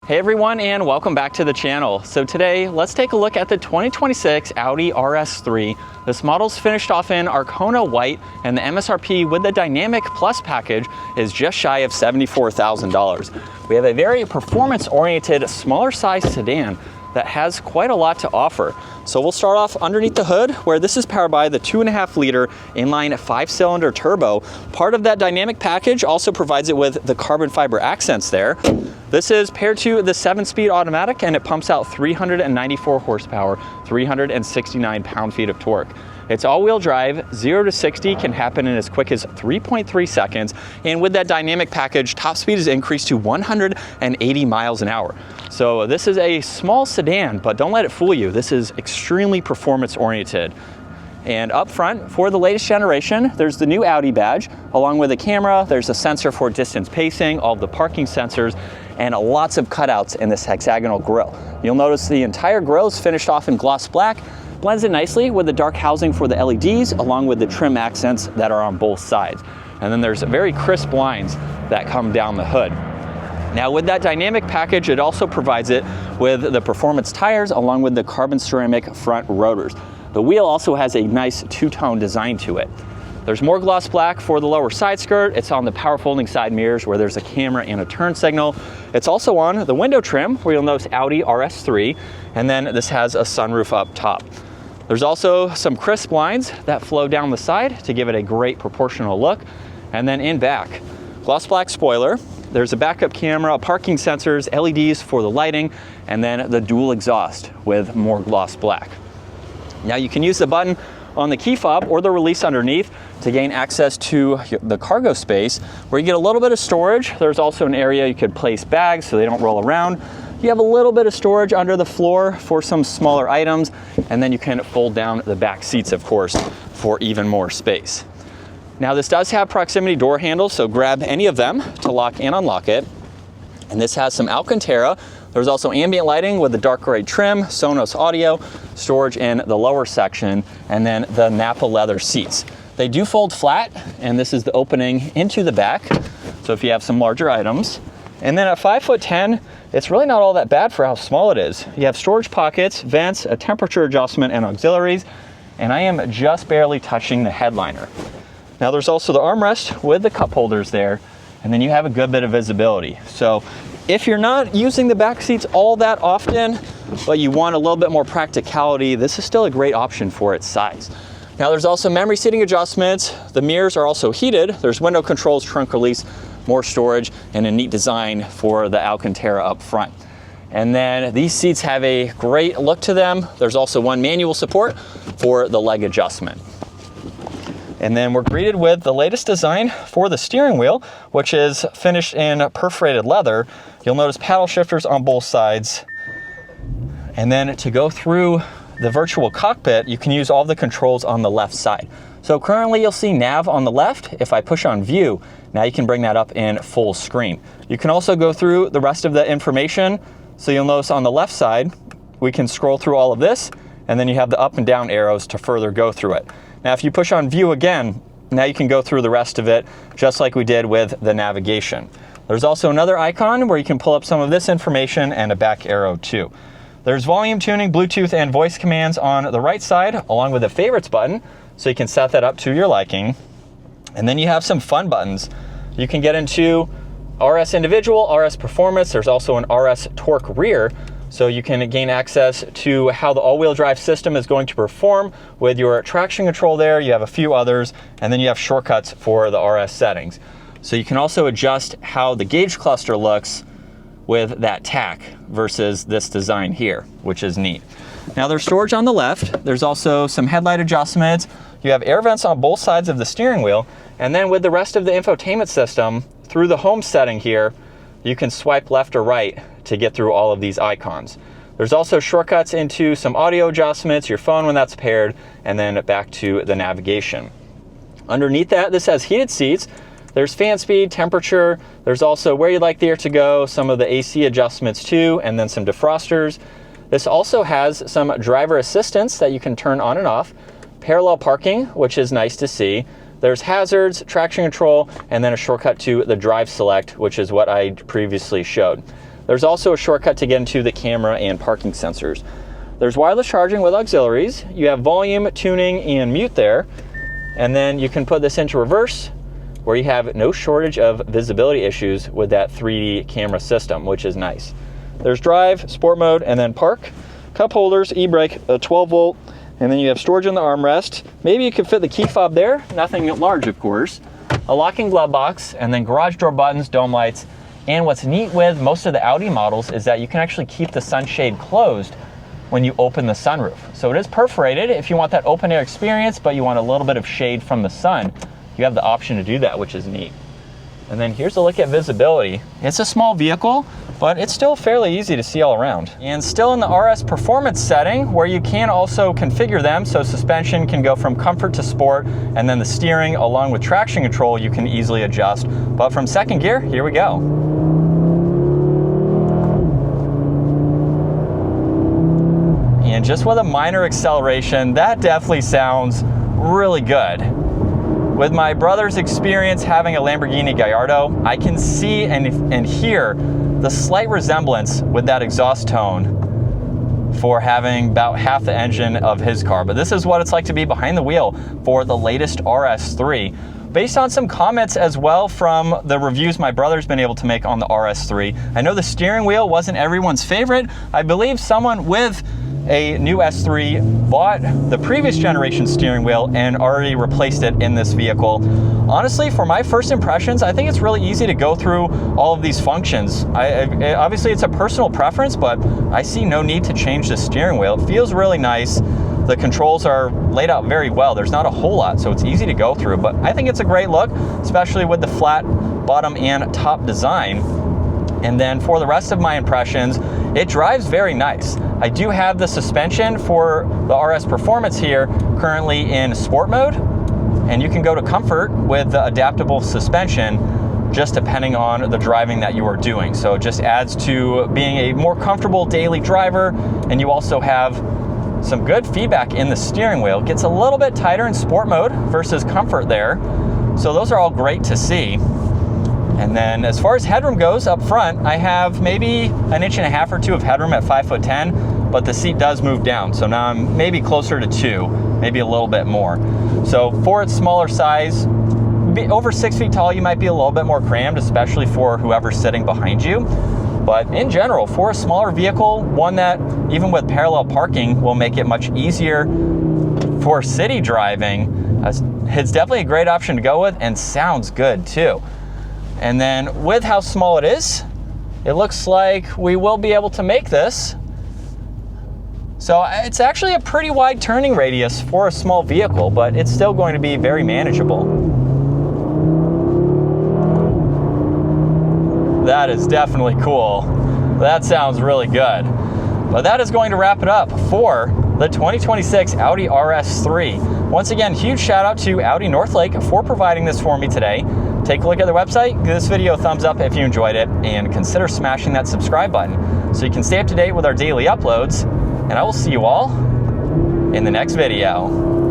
Hey everyone, and welcome back to the channel. So today, let's take a look at the 2026 Audi RS3. This model's finished off in Arkona White, and the MSRP with the Dynamic Plus package is just shy of $74,000. We have a very performance-oriented, smaller size sedan that has quite a lot to offer. So we'll start off underneath the hood, where this is powered by the 2.5 liter inline 5-cylinder turbo. Part of that dynamic package also provides it with the carbon fiber accents there. This is paired to the 7-speed automatic, and it pumps out 394 horsepower, 369 pound-feet of torque. It's all-wheel drive. 0 to 60 can happen in as quick as 3.3 seconds. And with that dynamic package, top speed is increased to 180 miles an hour. So this is a small sedan, but don't let it fool you. This is extremely performance-oriented. And up front, for the latest generation, there's the new Audi badge. Along with a camera, there's a sensor for distance pacing, all of the parking sensors, and lots of cutouts in this hexagonal grille. You'll notice the entire grille is finished off in gloss black, blends it nicely with the dark housing for the LEDs, along with the trim accents that are on both sides. And then there's very crisp lines that come down the hood. Now with that dynamic package, it also provides it with the performance tires along with the carbon ceramic front rotors. The wheel also has a nice two-tone design to it. There's more gloss black for the lower side skirt. It's on the power folding side mirrors where there's a camera and a turn signal. It's also on the window trim where you'll notice Audi RS3, and then this has a sunroof up top. There's also some crisp lines that flow down the side to give it a great proportional look. And then in back, gloss black spoiler. There's a backup camera, parking sensors, LEDs for the lighting, and then the dual exhaust with more gloss black. Now you can use the button on the key fob or the release underneath to gain access to the cargo space, where you get a little bit of storage. There's also an area you could place bags so they don't roll around. You have a little bit of storage under the floor for some smaller items, and then you can fold down the back seats, of course, for even more space. Now this does have proximity door handles, so grab any of them to lock and unlock it. And this has some Alcantara. There's also ambient lighting with the dark gray trim, Sonos audio, storage in the lower section, and then the Nappa leather seats. They do fold flat, and this is the opening into the back, so if you have some larger items. And then at 5'10", it's really not all that bad for how small it is. You have storage pockets, vents, a temperature adjustment, and auxiliaries, and I am just barely touching the headliner. Now there's also the armrest with the cup holders there, and then you have a good bit of visibility. So if you're not using the back seats all that often, but you want a little bit more practicality, this is still a great option for its size. Now there's also memory seating adjustments. The mirrors are also heated. There's window controls, trunk release, more storage, and a neat design for the Alcantara up front. And then these seats have a great look to them. There's also one manual support for the leg adjustment. And then we're greeted with the latest design for the steering wheel, which is finished in perforated leather. You'll notice paddle shifters on both sides. And then to go through the virtual cockpit, you can use all the controls on the left side. So currently you'll see nav on the left. If I push on view, now you can bring that up in full screen. You can also go through the rest of the information. So you'll notice on the left side, we can scroll through all of this, and then you have the up and down arrows to further go through it. Now, if you push on view again, now you can go through the rest of it, just like we did with the navigation. There's also another icon where you can pull up some of this information and a back arrow too. There's volume tuning, Bluetooth, and voice commands on the right side, along with a favorites button, so you can set that up to your liking. And then you have some fun buttons. You can get into RS individual, RS performance. There's also an RS torque rear, so you can gain access to how the all-wheel drive system is going to perform with your traction control there. You have a few others, and then you have shortcuts for the RS settings. So you can also adjust how the gauge cluster looks with that tack versus this design here, which is neat. Now there's storage on the left. There's also some headlight adjustments. You have air vents on both sides of the steering wheel. And then with the rest of the infotainment system, through the home setting here, you can swipe left or right to get through all of these icons. There's also shortcuts into some audio adjustments, your phone when that's paired, and then back to the navigation. Underneath that, this has heated seats. There's fan speed, temperature. There's also where you'd like the air to go, some of the AC adjustments too, and then some defrosters. This also has some driver assistance that you can turn on and off, parallel parking, which is nice to see. There's hazards, traction control, and then a shortcut to the drive select, which is what I previously showed. There's also a shortcut to get into the camera and parking sensors. There's wireless charging with auxiliaries. You have volume, tuning, and mute there. And then you can put this into reverse, where you have no shortage of visibility issues with that 3D camera system, which is nice. There's drive, sport mode, and then park. Cup holders, e-brake, a 12 volt, and then you have storage in the armrest. Maybe you could fit the key fob there, nothing large of course. A locking glove box, and then garage door buttons, dome lights. And what's neat with most of the Audi models is that you can actually keep the sunshade closed when you open the sunroof. So it is perforated if you want that open air experience, but you want a little bit of shade from the sun. You have the option to do that, which is neat. And then here's a look at visibility. It's a small vehicle, but it's still fairly easy to see all around. And still in the RS performance setting, where you can also configure them, so suspension can go from comfort to sport, and then the steering along with traction control you can easily adjust. But from second gear, here we go. And just with a minor acceleration, that definitely sounds really good. With my brother's experience having a Lamborghini Gallardo, I can see and hear the slight resemblance with that exhaust tone for having about half the engine of his car. But this is what it's like to be behind the wheel for the latest RS3. Based on some comments as well from the reviews my brother's been able to make on the RS3, I know the steering wheel wasn't everyone's favorite. I believe someone with a new S3 bought the previous generation steering wheel and already replaced it in this vehicle. Honestly, for my first impressions, I think it's really easy to go through all of these functions. Obviously, it's a personal preference, but I see no need to change the steering wheel. It feels really nice. The controls are laid out very well. There's not a whole lot, so it's easy to go through, but I think it's a great look, especially with the flat bottom and top design. And then for the rest of my impressions, it drives very nice. I do have the suspension for the RS Performance here currently in sport mode, and you can go to comfort with the adaptable suspension just depending on the driving that you are doing. So it just adds to being a more comfortable daily driver, and you also have some good feedback in the steering wheel. It gets a little bit tighter in sport mode versus comfort there. So those are all great to see. And then as far as headroom goes up front, I have maybe 1.5 inches or 2 of headroom at 5'10", but the seat does move down. So now I'm maybe closer to 2, maybe a little bit more. So for its smaller size, over 6 feet tall, you might be a little bit more crammed, especially for whoever's sitting behind you. But in general, for a smaller vehicle, one that even with parallel parking will make it much easier for city driving, it's definitely a great option to go with and sounds good too. And then with how small it is, it looks like we will be able to make this. So it's actually a pretty wide turning radius for a small vehicle, but it's still going to be very manageable. That is definitely cool. That sounds really good. But that is going to wrap it up for the 2026 Audi RS3. Once again, huge shout out to Audi Northlake for providing this for me today. Take a look at their website, give this video a thumbs up if you enjoyed it, and consider smashing that subscribe button so you can stay up to date with our daily uploads. And I will see you all in the next video.